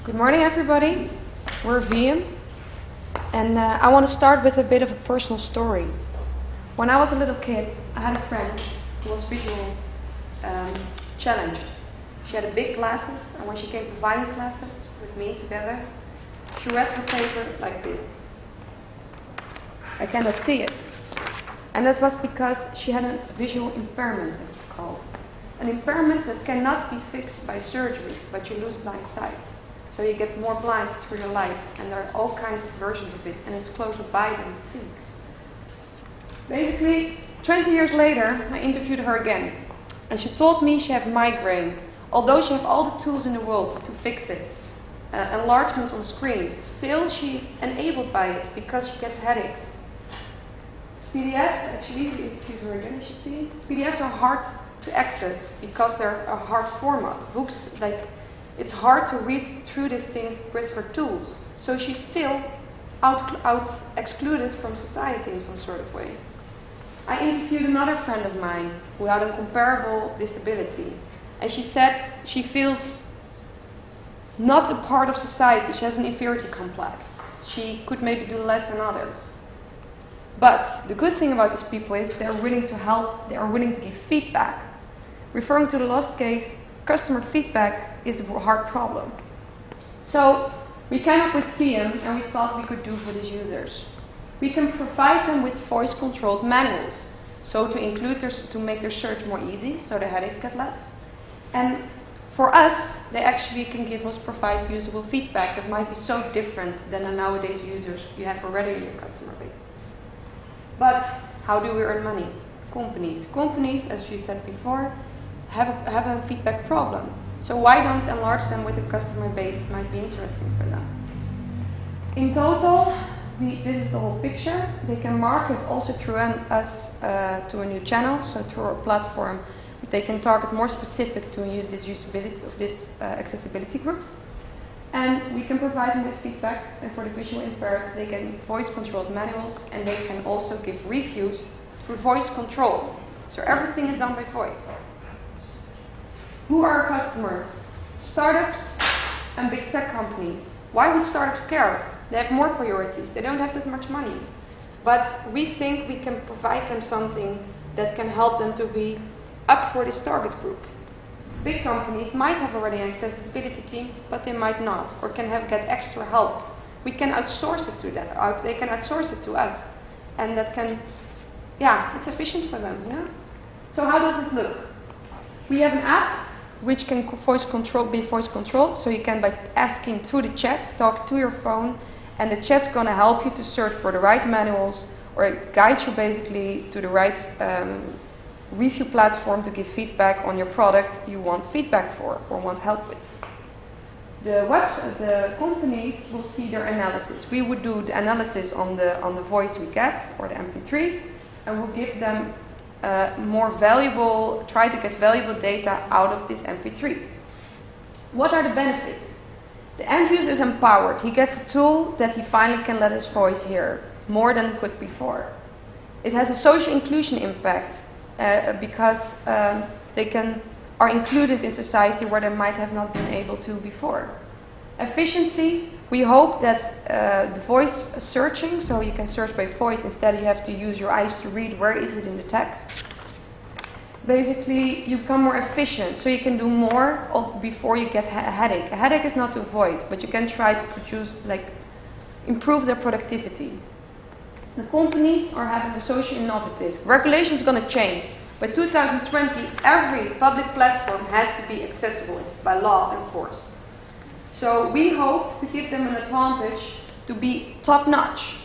Good morning, everybody. We're VM, and I want to start with a bit of a personal story. When I was a little kid, I had a friend who was visual challenged. She had big glasses, and when she came to violin classes with me together, she read her paper like this. I cannot see it. And that was because she had a visual impairment, as it's called. An impairment that cannot be fixed by surgery, but you lose blind sight. So you get more blind through your life, and there are all kinds of versions of it, and it's closer by than you think. Basically, 20 years later, I interviewed her again, and she told me she had migraine, although she has all the tools in the world to fix it. Enlargements on screens, still she's enabled by it because she gets headaches. PDFs, actually, we interviewed her again, as you see. PDFs are hard to access because they're a hard format. Books, it's hard to read through these things with her tools. So she's still excluded from society in some sort of way. I interviewed another friend of mine who had a comparable disability. And she said she feels not a part of society. She has an inferiority complex. She could maybe do less than others. But the good thing about these people is they're willing to help, they are willing to give feedback. Referring to the last case, customer feedback is a hard problem. So we came up with VM, and we thought we could do for these users. We can provide them with voice-controlled manuals, so to make their search more easy, so the headaches get less. And for us, they actually can provide usable feedback that might be so different than the nowadays users you have already in your customer base. But how do we earn money? Companies, as we said before, have a feedback problem. So why don't enlarge them with a customer base that might be interesting for them? In total, this is the whole picture. They can market also through us to a new channel, so through our platform. They can target more specific to this usability of this accessibility group. And we can provide them with feedback, and for the visual impaired, they can voice-controlled manuals, and they can also give reviews through voice control. So everything is done by voice. Who are our customers? Startups and big tech companies. Why would startups care? They have more priorities. They don't have that much money. But we think we can provide them something that can help them to be up for this target group. Big companies might have already an accessibility team, but they might not, or can get extra help. We can outsource it to them. They can outsource it to us, and that can, it's efficient for them. Yeah. So how does this look? We have an app which can be voice controlled, so you can, by asking through the chat, talk to your phone, and the chat's going to help you to search for the right manuals, or guide you basically to the right review platform to give feedback on your product you want feedback for or want help with. The companies will see their analysis. We would do the analysis on the voice we get, or the MP3s, and we'll give them try to get valuable data out of these MP3s. What are the benefits? The end user is empowered. He gets a tool that he finally can let his voice hear, more than he could before. It has a social inclusion impact because they are included in society where they might have not been able to before. Efficiency, we hope that the voice searching, so you can search by voice, instead you have to use your eyes to read where is it in the text. Basically, you become more efficient, so you can do more before you get a headache. A headache is not to avoid, but you can try to improve their productivity. The companies are having a social innovative. Regulation is going to change. By 2020, every public platform has to be accessible. It's by law enforced. So we hope to give them an advantage to be top-notch.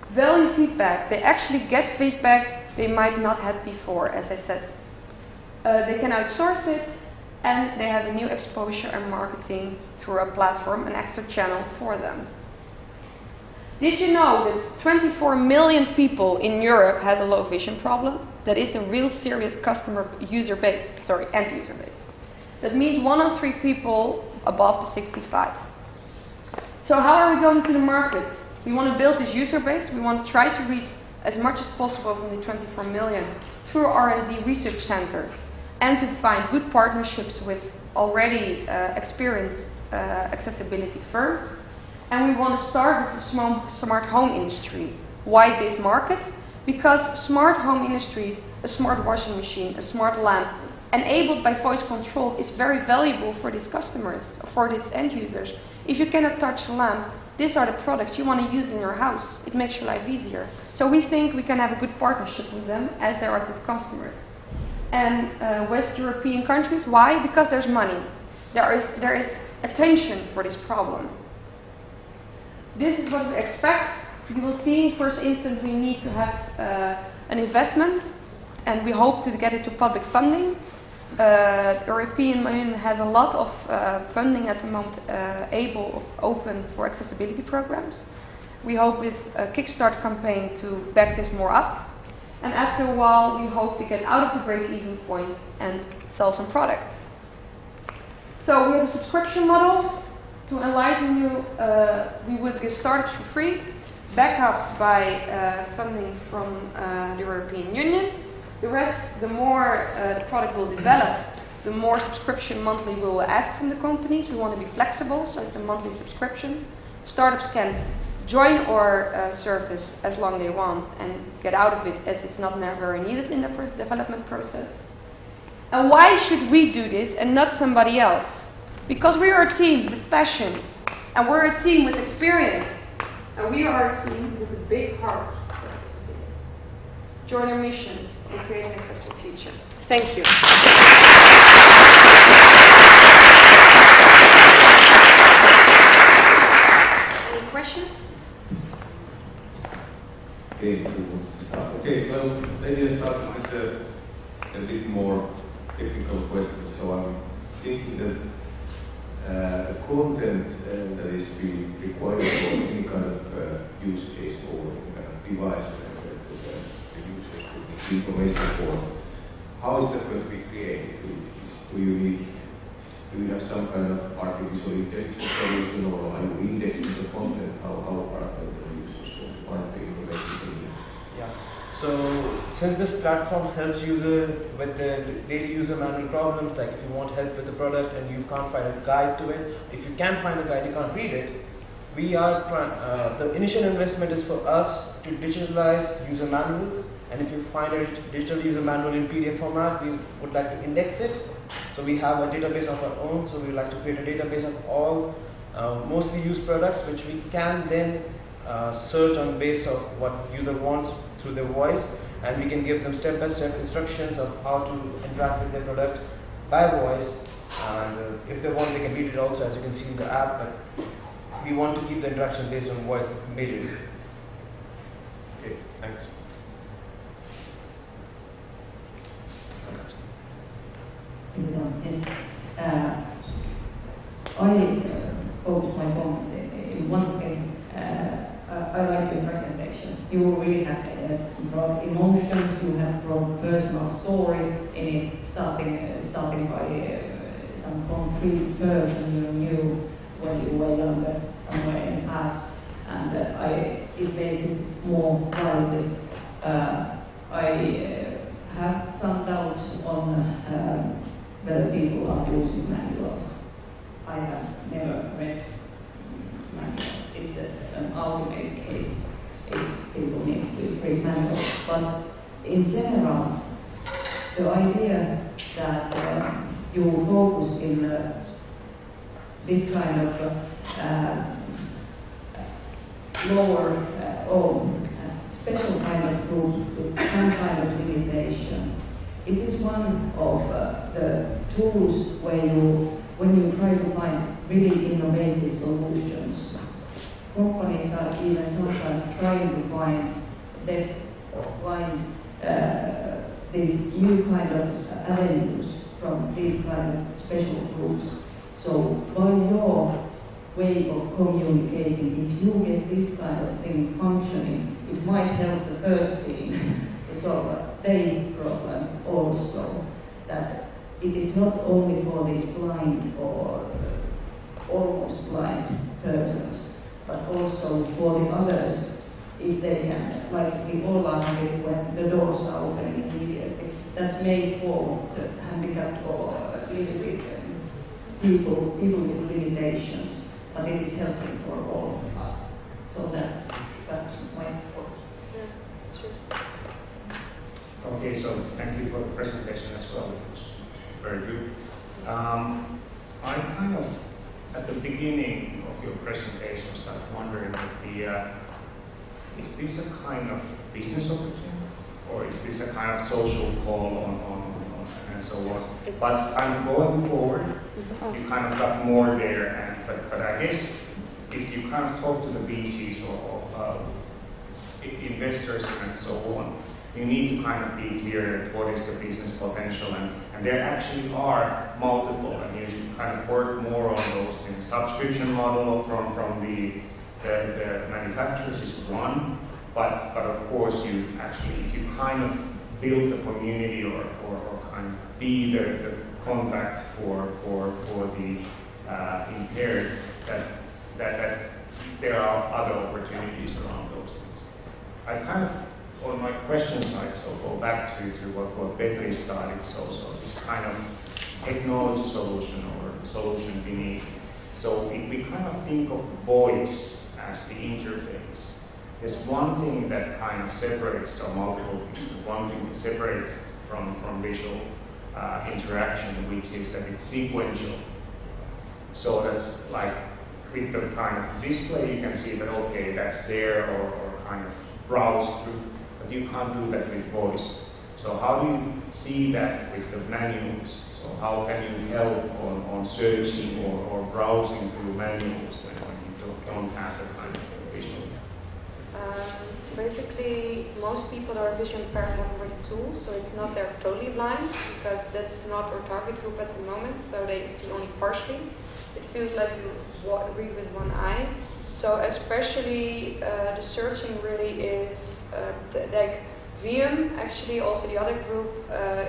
Value feedback. They actually get feedback they might not have before, as I said. They can outsource it, and they have a new exposure and marketing through a platform, an extra channel for them. Did you know that 24 million people in Europe has a low vision problem? That is a real serious end user base. That means 1 in 3 people above the 65. So how are we going to the market? We want to build this user base. We want to try to reach as much as possible from the 24 million through R&D research centers, and to find good partnerships with already experienced accessibility first, and we want to start with the smart home industry. Why this market? Because smart home industries, a smart washing machine, a smart lamp, enabled by voice control is very valuable for these customers, for these end users. If you cannot touch a lamp, these are the products you want to use in your house. It makes your life easier. So we think we can have a good partnership with them as they are good customers. And West European countries, why? Because there's money. There is attention for this problem. This is what we expect. You will see, first instance, we need to have an investment, and we hope to get it to public funding. The European Union has a lot of funding at the moment open for accessibility programs. We hope with a Kickstart campaign to back this more up. And after a while, we hope to get out of the break-even point and sell some products. So we have a subscription model. To enlighten you, we would give startups for free, backed by funding from the European Union. The rest, the more the product will develop, the more subscription monthly we will ask from the companies. We want to be flexible, so it's a monthly subscription. Startups can join our service as long as they want and get out of it as it's not very needed in the development process. And why should we do this and not somebody else? Because we are a team with passion, and we're a team with experience, and we are a team with a big heart for accessibility. Join our mission and create an accessible future. Thank you. Any questions? Okay, who wants to start? Okay, well, maybe I start with a bit more technical question. So I'm thinking that the content that is being required for any kind of use case or device that the users put information for, how is that going to be created? Do you have some kind of artificial intelligence solution, or are you indexing the content? How are the users going to find the information they need? Yeah. So since this platform helps user with the daily user manual problems, like if you want help with the product and you can't find a guide to it, if you can find a guide, you can't read it, we are the initial investment is for us to digitalize user manuals, and if you find a digital user manual in PDF format, we would like to index it. So we have a database of our own, so we would like to create a database of all mostly used products, which we can then search on base of what user wants through their voice, and we can give them step-by-step instructions of how to interact with their product by voice, and if they want they can read it also, as you can see in the app, but we want to keep the interaction based on voice majorly. Okay, thanks. Yes. I focus my comments in one thing. I like your presentation. You really have brought emotions, you have brought personal story in it, starting by some concrete person you knew when you were younger, somewhere in the past, and it makes it more lively. I have some doubts on whether people are using manuals. I have never read manual. It's an ultimate case if people need to read manuals. But in general, the idea that you focus in this kind of lower or special kind of group with some kind of limitation, it is one of the tools where when you try to find really innovative solutions. Companies are even sometimes trying to find these new kind of avenues from these kind of special groups. So by your way of communicating, if you get this kind of thing functioning, it might help the first team to solve their problem also. That it is not only for these blind or almost blind persons, but also for the others, if they can, like the Ola when the doors are opening immediately. That's made for the handicapped or a little bit people with limitations, but it is helping for all of us. So that's my point. Yeah, that's true. Okay, so thank you for the presentation as well. It was very good. I kind of, at the beginning of your presentation, started wondering is this a kind of business opportunity, or is this a kind of social call on and so on? But I'm going forward. You kind of got more there, but I guess if you kind of talk to the VCs or investors and so on, you need to kind of be clear what is the business potential, and there actually are multiple, and you should kind of work more on those things. Subscription model from the manufacturers is one, but of course you actually, if you kind of build a community or kind of be the contact for the impaired, that there are other opportunities around those things. I kind of, on my question side, so go back to what Petri started, so this kind of technology solution or solution beneath. So we kind of think of voice as the interface. There's one thing that kind of separates, or multiple things, one thing that separates from visual interaction, which is that it's sequential. So that, like, with the kind of display, you can see that, okay, that's there, or kind of browse through, but you can't do that with voice. So how do you see that with the menus? So how can you help on searching or browsing through menus when you don't have the kind of visual? Basically, most people that are visually impaired have already tools, so it's not they're totally blind, because that's not our target group at the moment, so they see only partially. It feels like you read with one eye. So especially the searching really is like VM, actually also the other group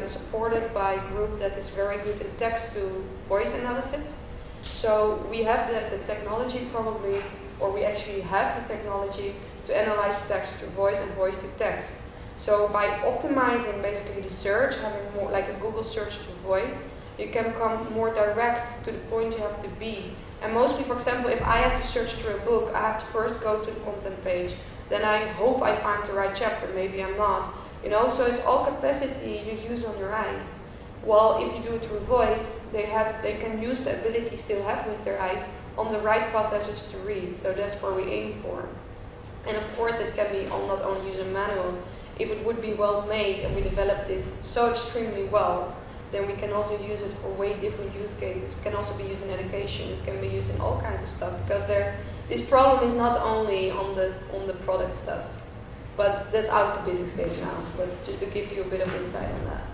is supported by a group that is very good in text to voice analysis. So we have the technology probably, or we actually have the technology to analyze text to voice and voice to text. So by optimizing basically the search, having more like a Google search to voice, you can become more direct to the point you have to be. And mostly, for example, if I have to search through a book, I have to first go to the content page. Then I hope I find the right chapter, maybe I'm not. You know, so it's all capacity you use on your eyes. While if you do it through voice, they can use the ability still have with their eyes on the right passages to read. So that's where we aim for. And of course it can be on not only using manuals. If it would be well made and we develop this so extremely well, then we can also use it for way different use cases. It can also be used in education. It can be used in all kinds of stuff, because this problem is not only on the product stuff, but that's out of the business case now. But just to give you a bit of insight on that.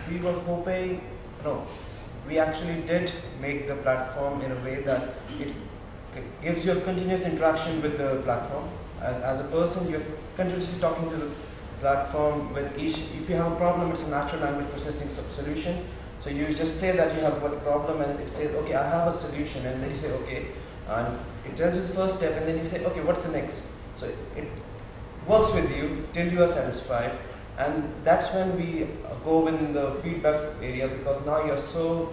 We were hoping, we actually did make the platform in a way that it gives you a continuous interaction with the platform. As a person, you're continuously talking to the platform with each. If you have a problem, it's a natural language processing solution. So you just say that you have a problem, and it says, okay, I have a solution, and then you say, okay, and it tells you the first step, and then you say, okay, what's the next? So it works with you till you are satisfied, and that's when we go in the feedback area, because now you're so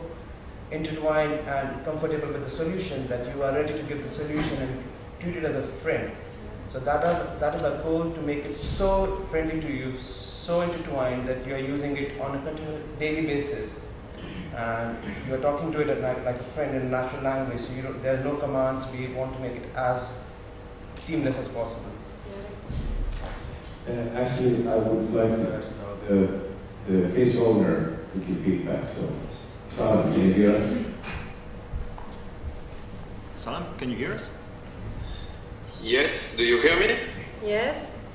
intertwined and comfortable with the solution that you are ready to give the solution and treat it as a friend. So that is our goal, to make it so friendly to you, so intertwined that you are using it on a continuous daily basis, and you are talking to it like a friend in natural language. So there are no commands. We want to make it as seamless as possible. Actually, I would like to know the case owner to give feedback. So, Salam, can you hear us? Salam, can you hear us? Yes, do you hear me? Yes.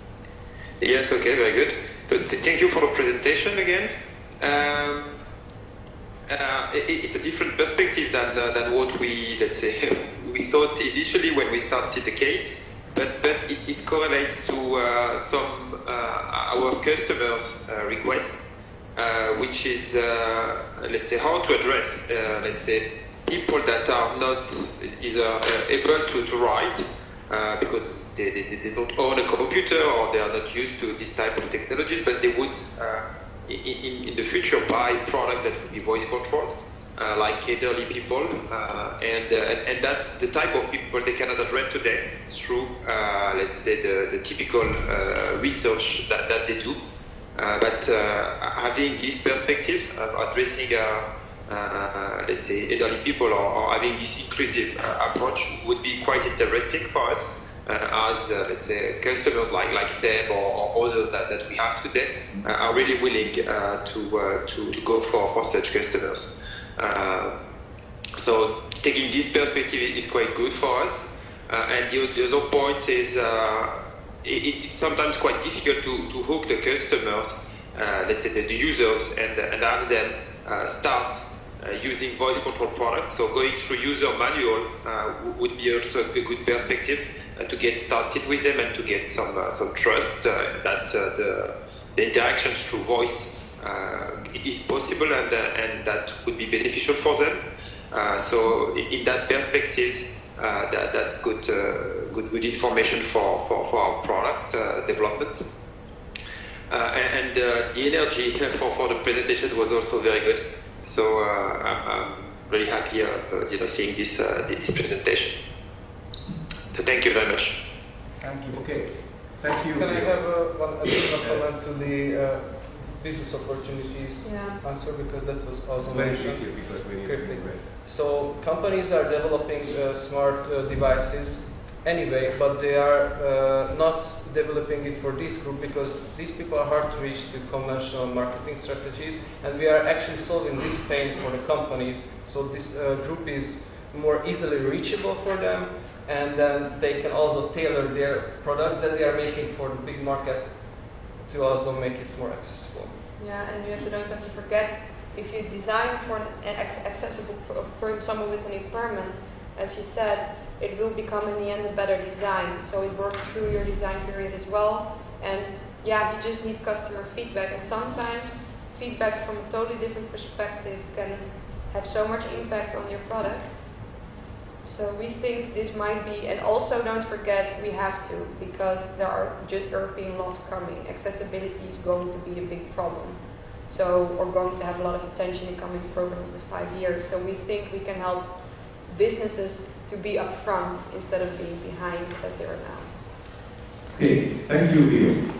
Yes, okay, very good. So thank you for the presentation again. It's a different perspective than what we, let's say, we thought initially when we started the case, but it correlates to some our customers' requests, which is, let's say, how to address, let's say, people that are not either able to write, because they don't own a computer or they are not used to this type of technologies, but they would in the future buy products that would be voice controlled. like elderly people, and that's the type of people they cannot address today through, let's say, the typical research that they do. But having this perspective of addressing, let's say, elderly people or having this inclusive approach would be quite interesting for us as, let's say, customers like Seb or others that we have today are really willing to go for such customers. So taking this perspective is quite good for us. And the other point is it's sometimes quite difficult to hook the customers, let's say the users, and have them start using voice control products. So going through user manual would be also a good perspective to get started with them and to get some trust that the interactions through voice is possible and that would be beneficial for them. So in that perspective, that's good information for our product development. And the energy for the presentation was also very good. So I'm really happy of seeing this presentation. So thank you very much. Thank you. Okay. Thank you. Can I have one additional comment to the business opportunities answer, because that was also Very mentioned. quickly, because we need Quickly. to move. So companies are developing smart devices anyway, but they are not developing it for this group because these people are hard to reach with conventional marketing strategies, and we are actually solving this pain for the companies. So this group is more easily reachable for them, and then they can also tailor their products that they are making for the big market to also make it more accessible. Yeah, and you don't have to forget, if you design for an accessible someone with an impairment, as you said, it will become in the end a better design. So it works through your design period as well. And yeah, you just need customer feedback. And sometimes feedback from a totally different perspective can have so much impact on your product. So we think this might be, and also don't forget we have to, because there are just European laws coming. Accessibility is going to be a big problem. So we're going to have a lot of attention in coming programs in 5 years. So we think we can help businesses to be up front instead of being behind as they are now. Okay, thank you, Leo.